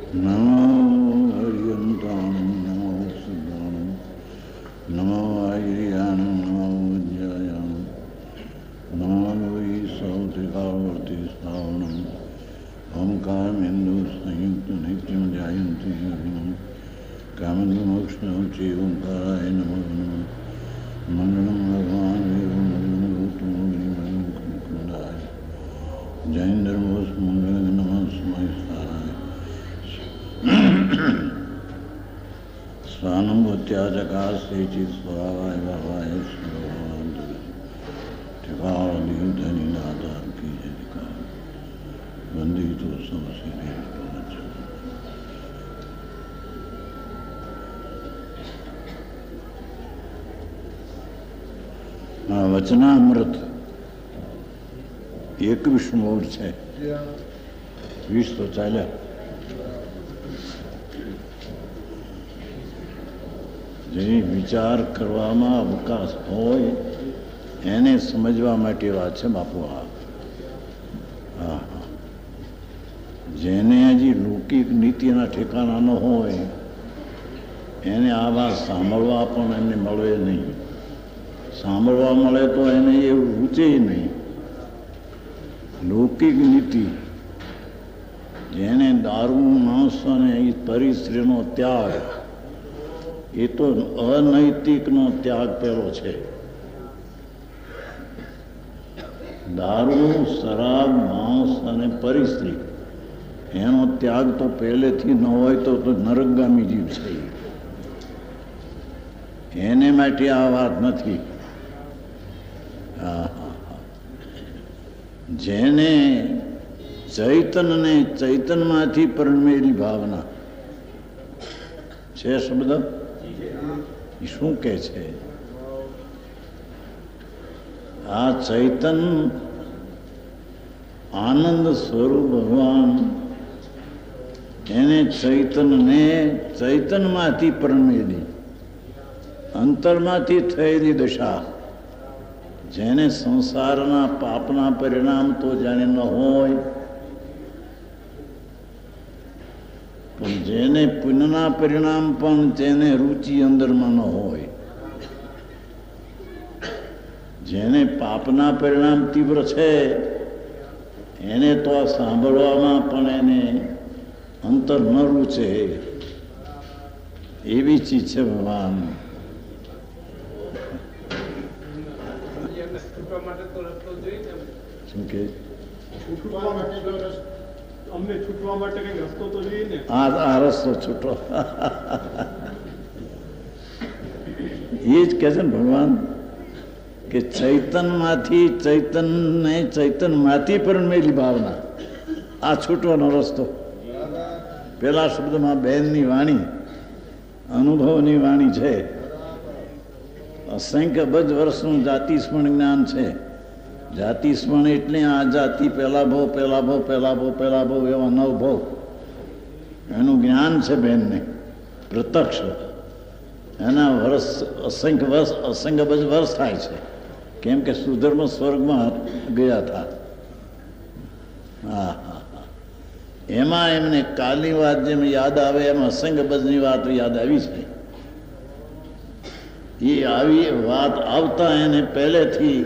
નમો હરિયંતાણમ નમો સુદાણમ નમો આયર્યાણમ નમો વિદ્યાયાણમ નમો વૈ સૌતિકાવર્તી શ્રાવણમ ઓમકારમેન્દુ સંયુક્ત નિત્યમ જાયંતિ યોગિનમ કામંદુ મોક્ષમ ચેવંકારાય નમો નમઃ મંગલમ ભગવાન વિષ્ણુ મંગલમ ગૌતમ મુનિમંગલમ જૈન્દ્રમોસ મંગલ નમસ્મય સારાય સ્વાનુભૂત્યાચકાશેચિત સ્વભાવાય ભાવાય ઠિકાળયુધની નાદાર કી જય વંદિતો સમશ્રી વચનામૃત 21 મોડ છે. 20 તો ચાલ્યા. જે વિચાર કરવામાં અવકાશ હોય એને સમજવા માટે વાત છે બાપુ. હા, જેને હજી લૌકિક નીતિના ઠેકાણા ન હોય એને આ વાત સાંભળવા પણ એમને મળે નહીં. સાંભળવા મળે તો એને એવું રૂચે નહીં. લૌકિક નીતિ, જેને દારૂ માંસ અને પરિસ્ત્રીનો ત્યાગ, એ તો અનૈતિકનો ત્યાગ પેલો છે. દારૂ, શરાબ, માંસ અને પરિસ્ત્રી એનો ત્યાગ તો પહેલેથી ન હોય તો નરકગામી જીવ છે. એને માટે આ વાત નથી. જેને ચૈતનને ચૈતનમાંથી પરમેલી ભાવના છે. શબ્દ શું કે છે? આ ચૈતન આનંદ સ્વરૂપ ભગવાન, એને ચૈતનને ચૈતનમાંથી પરમેલી અંતરમાંથી થયેલી દશા, જેને સંસારના પાપના પરિણામ તો જાણે ન હોય, પણ જેને પુણ્યના પરિણામ પણ તેને રુચિ અંદરમાં ન હોય, જેને પાપના પરિણામ તીવ્ર છે એને તો આ સાંભળવામાં પણ એને અંતર ન રૂચે એવી ચીજ છે ભગવાન. શું કે આ રસ્તો છૂટો એ જ કે છે ને ભગવાન કે ચૈતનમાંથી ચૈતનને ચૈતનમાંથી પણ મેલી ભાવના, આ છૂટવાનો રસ્તો. પેલા શબ્દમાં બેનની વાણી અનુભવની વાણી છે. અસંખ્ય બજ વર્ષનું જાતિસ્મરણ જ્ઞાન છે. જાતિસ્મરણ એટલે આ જાતિ પહેલા ભાવ પહેલા ભાવ પહેલા ભાવ પહેલા ભાવ એવા 9 ભાવ એનું જ્ઞાન છે બેનને પ્રત્યક્ષ. એના વર્ષ અસંખ્ય બજ વર્ષ થાય છે. કેમ કે સુધર્મ સ્વર્ગમાં ગયા હતા. હા, એમાં એમને કાલની વાત જેમ યાદ આવે એમ અસંખ્ય બજની વાત યાદ આવી છે. એ આવી વાત આવતા એને પહેલેથી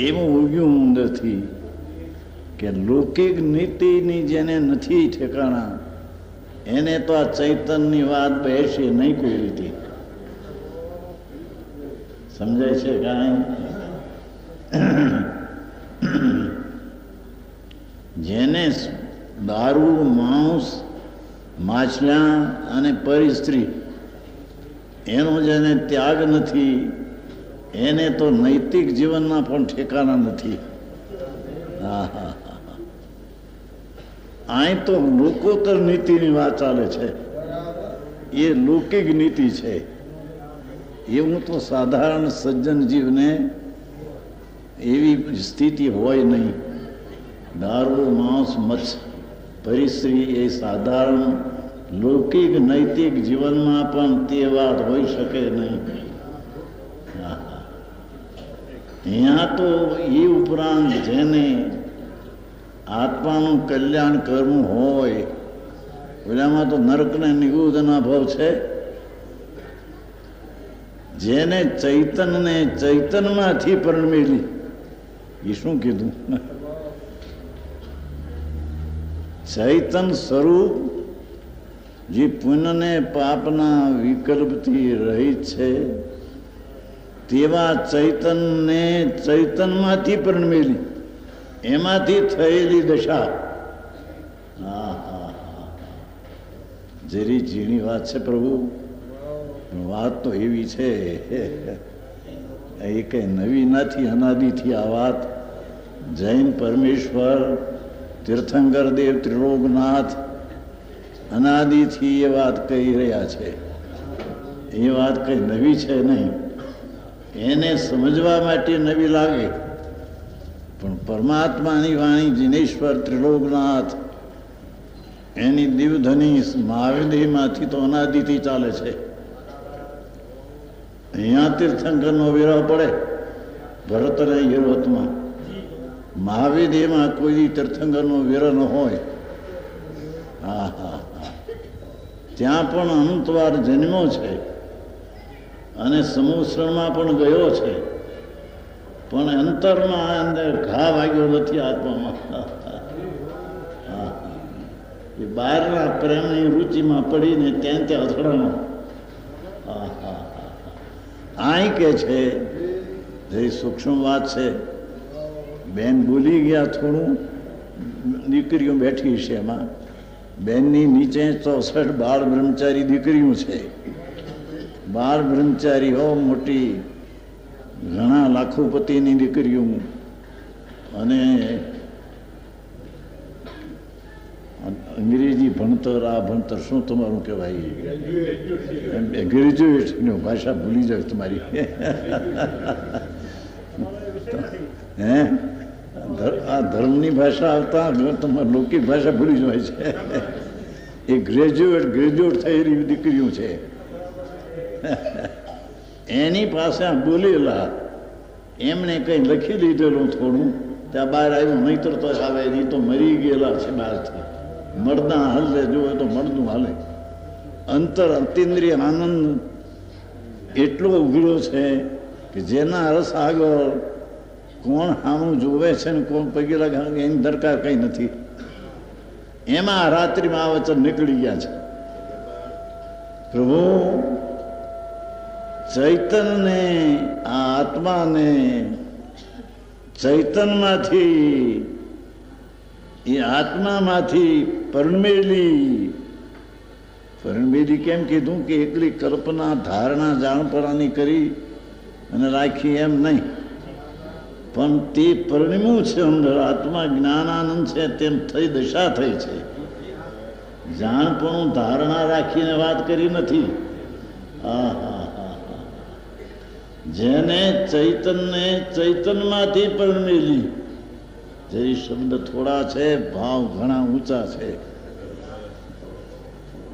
એવું ઉગ્યું અંદરથી કે લૌકિક નીતિની જેને નથી ઠેકાણા એને તો આ ચૈતનની વાત બેસે નહીં કોઈ રીતે. સમજાય છે કાંઈ? જેને દારૂ, માંસ, માછલા અને પરિસ્ત્રી એનો જેને ત્યાગ નથી એને તો નૈતિક જીવનના પણ ઠેકાણા નથી. અહીં તો લોકોત્તર નીતિની વાત ચાલે છે. એ લૌકિક નીતિ છે. એવું તો સાધારણ સજ્જન જીવને એવી સ્થિતિ હોય નહીં. દારૂ, માંસ, મત્સ્ય, પરિસ્ત્રી એ સાધારણ લૌકિક નૈતિક જીવનમાં પણ તે વાત હોઈ શકે નહીં. અહીંયા તો એ ઉપરાંત જેને આત્માનું કલ્યાણ કરવું હોય ઓલામાં તો નરક ને નિગુદના ભાવ છે. જેને ચૈતનને ચૈતનમાંથી પરણમેલી, એ શું કીધું? ચૈતન સ્વરૂપ જે પુણ્યને પાપના વિકલ્પથી રહિત છે, તેવા ચૈતનને ચૈતનમાંથી પરણમેલી, એમાંથી થયેલી દશા. જરી ઝીણી વાત છે પ્રભુ, વાત તો એવી છે, એ કઈ નવી નથી, અનાદિથી આ વાત. જૈન પરમેશ્વર તીર્થંકર દેવ ત્રિલોકનાથ અનાદિથી એ વાત કહી રહ્યા છે. એ વાત કઈ નવી છે નહીં. એને સમજવા માટે નવી લાગે, પણ પરમાત્માની વાણી જીનેશ્વર ત્રિલોકનાથ એની દિવધની મહાવિદેહમાંથી તો અનાદિથી ચાલે છે. અહીંયા તીર્થંકરનો વિરહ પડે, ભરત અને હિરોતમાં. મહાવિદેહમાં કોઈ તીર્થંકરનો વિરહ ન હોય. હા હા હા, ત્યાં પણ અનંતવાર જન્મો છે અને સમુદ્રમાં પણ ગયો છે, પણ અંતરમાં અંદર ઘા વાગ્યો નથી આત્મામાં. એ બહારના પ્રેમની રુચિમાં પડીને ત્યાં ત્યાં અથડાણો. અહીં કે છે જે સૂક્ષ્મ વાત છે. બેન બોલી ગયા થોડું, દીકરીઓ બેઠી છે એમાં. બેનની નીચે 64 બાળ બ્રહ્મચારી દીકરીઓ છે. બાળ બ્રહ્મચારી હો મોટી, ઘણા લાખોપતિની દીકરીઓ. અને અંગ્રેજી ભણતર, આ ભણતર શું તમારું કહેવાય? ગ્રેજ્યુએટની ભાષા ભૂલી જાય તમારી. હે, આ ધર્મની ભાષા આવતા તમારે લૌકિક ભાષા ભૂલી જાય છે. એ ગ્રેજ્યુએટ થયેલી દીકરીઓ છે. એની પાસે બોલેલા એમણે કંઈ લખી દીધેલું થોડું, ત્યાં બહાર આવ્યું. નહીતર તો આવે, નહીં તો મરી ગયેલા છે બહારથી. મળદા હાલે, જોવે તો મળદું હાલે. અંતર અતિન્દ્રિય આનંદ એટલો ઉઘડો છે કે જેના રસ આગળ કોણ સામું જોવે છે ને કોણ પગે લગાવે એની દરકાર કંઈ નથી. એમાં રાત્રિમાં આ વચન નીકળી ગયા છે. પ્રભુ ચૈતનને, આ આત્માને ચૈતનમાંથી, એ આત્મામાંથી પરણમેલી કેમ કીધું? કે એકલી કલ્પના ધારણા જાણપરાની કરી અને રાખી એમ નહીં, પણ તે પરિણમ્યું છે અંદર. આત્મા જ્ઞાનાનંદ છે તેમ થઈ દશા થઈ છે. જાણપણું ધારણા રાખીને વાત કરી નથી. હા હા હા હા, જેને ચૈતનને ચૈતનમાંથી પરણમેલી. જે શબ્દ થોડા છે, ભાવ ઘણા ઊંચા છે.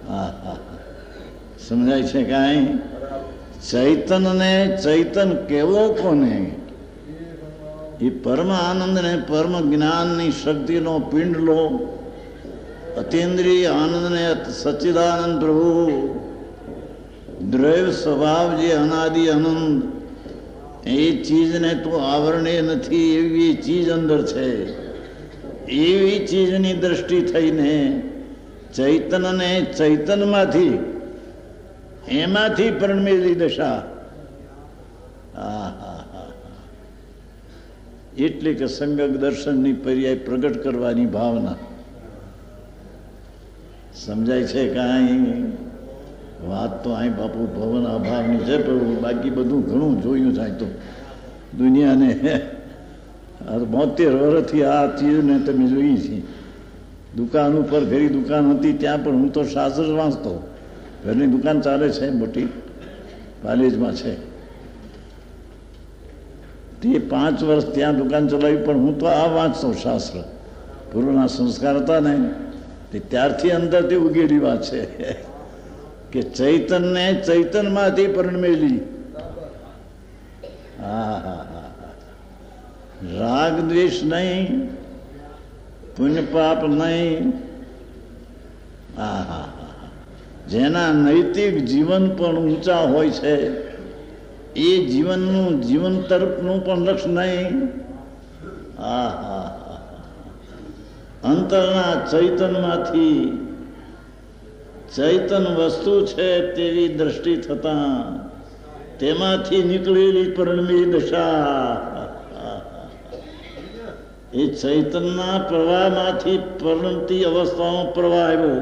હા હા, સમજાય છે કાંઈ? ચૈતનને ચૈતન કેવો કોને? એ પરમ આનંદને પરમ જ્ઞાનની શક્તિનો પિંડ લો. અતિન્દ્રિય આનંદને સચ્ચિદાનંદ પ્રભુ, દ્રૈવ સ્વભાવ જે અનાદિ આનંદ, એ ચીજને તો આવરણે નથી, એવી ચીજ અંદર છે. એવી ચીજની દ્રષ્ટિ થઈને ચૈતનને ચૈતનમાંથી, એમાંથી પરણમેલી દશા. હા હા હા, એટલે કે સંગક દર્શનની પર્યાય પ્રગટ કરવાની ભાવના. સમજાય છે કાંઈ? વાત તો અહીં બાપુ ભવન અભાવની છે, પણ બાકી બધું ઘણું જોયું થાય તો દુનિયાને. 72 વર્ષથી આ ચીજને તમે જોઈ છે. દુકાન ઉપર ઘરી દુકાન હતી, ત્યાં પણ હું તો શાસ્ત્ર વાંચતો. ઘરની દુકાન ચાલે છે મોટી, પાલેજમાં છે. તે 5 વર્ષ ત્યાં દુકાન ચલાવી, પણ હું તો આ વાંચતો શાસ્ત્ર. પૂર્વના સંસ્કાર હતા ને, તે ત્યારથી અંદરથી ઉગેલી વાત છે કે ચૈતનને ચૈતનમાંથી પરણમેલી. હા હા હા, રાગ દ્વેષ નહીં, પુણ્ય પાપ નહીં, આહા, જેના નૈતિક જીવન પણ ઊંચા હોય છે એ જીવનનું જીવન તરફનું પણ લક્ષ્ય નહીં. આહા, અંતરના ચૈતનમાંથી ચૈતન વસ્તુ છે તેવી દ્રષ્ટિ થતા તેમાંથી નીકળેલી પરિણમી દશા એ ચૈતનના પ્રવાહમાંથી પરિણમતી અવસ્થામાં પ્રવાહ આવ્યો.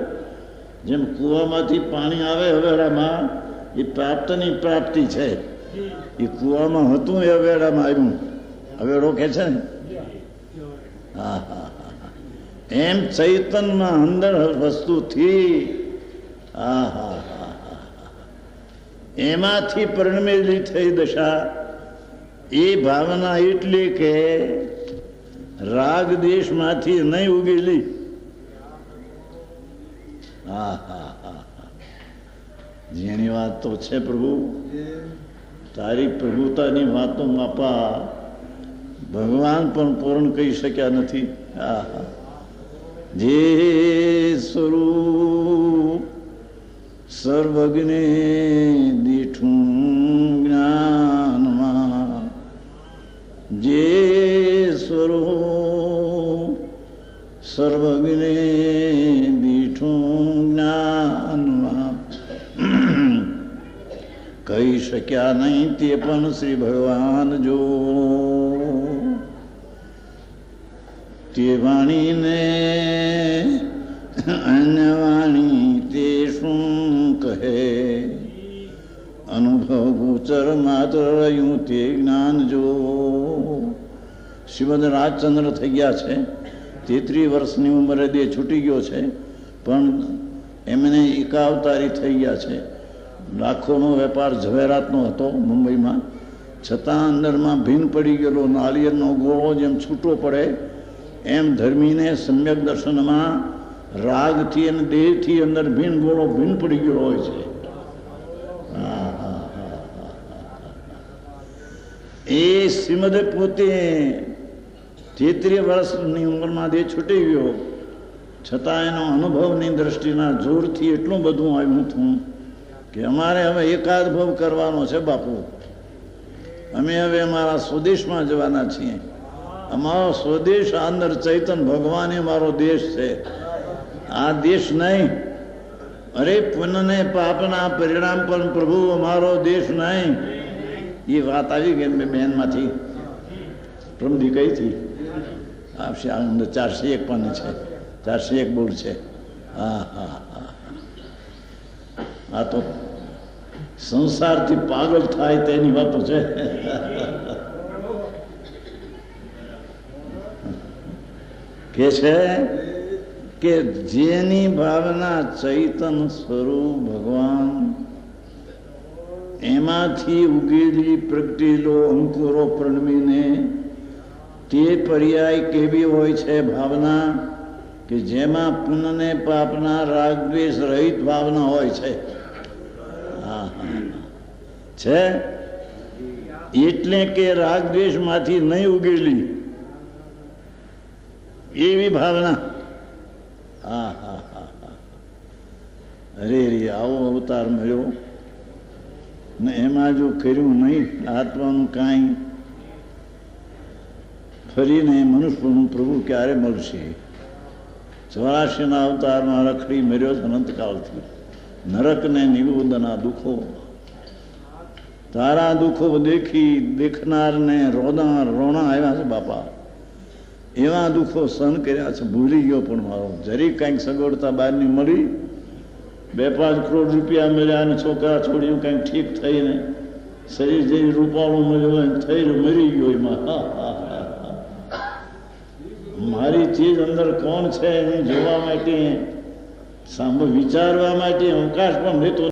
જેમ કૂવામાંથી પાણી આવે હવેડામાં એ પ્રાપ્તની પ્રાપ્તિ છે. એ કૂવામાં હતું એ હવેડામાં આવ્યું. હવેડો કે છે ને, હા હા, એમ ચૈતનમાં અંદર વસ્તુથી એમાંથી પરિણમેલી થઈ દશા એ ભાવના એટલી કે રાગ દેશમાંથી નહીં ઉગેલી. જેની વાત તો છે પ્રભુ, તારી પ્રભુતાની વાતો માપા ભગવાન પણ પૂર્ણ કહી શક્યા નથી. જે સ્વરૂપ સર્વજ્ઞે દીઠું જ્ઞાનમાં, જે સ્વરૂપ સર્વજ્ઞે દીઠું જ્ઞાનમાં, કહી શક્યા નહીં તે પણ શ્રી ભગવાન જો. તે વાણીને અન્ય વાણી તે શું કહે, અનુભવ ગોચર માત્ર રહ્યું તે જ્ઞાન જો. શ્રીમદ રાજચંદ્ર થઈ ગયા છે, 33 વર્ષની ઉંમરે દેહ છૂટી ગયો છે, પણ એમને એકાવતારી થઈ ગયા છે. લાખોનો વેપાર ઝવેરાતનો હતો મુંબઈમાં, છતાં અંદરમાં ભીન પડી ગયેલો નાળિયેરનો ગોળો જેમ છૂટો પડે એમ ધર્મીને સમ્યક દર્શનમાં રાગથી અને દેહથી અંદર ભીન ગોળો ભીન પડી ગયો હોય છે. એ શ્રીમદે પોતે 33 વર્ષની ઉંમરમાં દેહ છૂટી ગયો, છતાં એનો અનુભવની દ્રષ્ટિના જોરથી એટલું બધું આવ્યું હતું કે અમારે હવે એકાદ ભાવ કરવાનો છે બાપુ. અમે હવે અમારા સ્વદેશમાં જવાના છીએ. અમારો સ્વદેશ અંદર ચૈતન ભગવાન એ મારો દેશ છે. આ દેશ નહીં, અરે પુણ્યને પાપના પરિણામ પણ પ્રભુ અમારો દેશ નહીં. એ વાત આવી ગઈ બહેનમાંથી પ્રમદી કઈ હતી આવશે અંદર 401 પાની છે, 401 બોલ છે. હા હા હા, આ તો સંસારથી પાગલ થાય તેની વાતો છે. કે છે કે જેની ભાવના ચૈતન સ્વરૂપ ભગવાન, એમાંથી ઉગેલી પ્રગટેલો અંકુરો પ્રણમીને તે પર્યાય કેવી હોય છે ભાવના કે જેમાં પુણ્યને પાપના રાગ દ્વેષ રહિત ભાવના હોય છે. છે એટલે કે રાગ દ્વેષમાંથી નહીં ઉગેલી એવી ભાવના. હા હા હા હા, અરે રે આવો અવતાર મળ્યો ને એમાં જો કર્યું નહીં આત્માનું કાંઈ, ફરીને મનુષ્યનું પ્રભુ ક્યારે મળશે? 84ના અવતારમાં રખડી મર્યો છે અનંતકાળથી. નરકને નિવેદના દુઃખો, તારા દુઃખો દેખી દેખનારને રોણા આવ્યા છે બાપા. એવા દુઃખો સહન કર્યા છે, ભૂલી ગયો પણ મારો. જરી કંઈક સગવડતા બહારની મળી, 2-5 કરોડ રૂપિયા મળ્યા અને છોકરા છોડ્યું કંઈક ઠીક થઈને શરીર જેવી રૂપાળું મળ્યું થઈ મરી ગયો એમાં. મારી ચીજ અંદર કોણ છે એને જોવા માટે, વિચારવા માટે અવકાશ પણ લેતો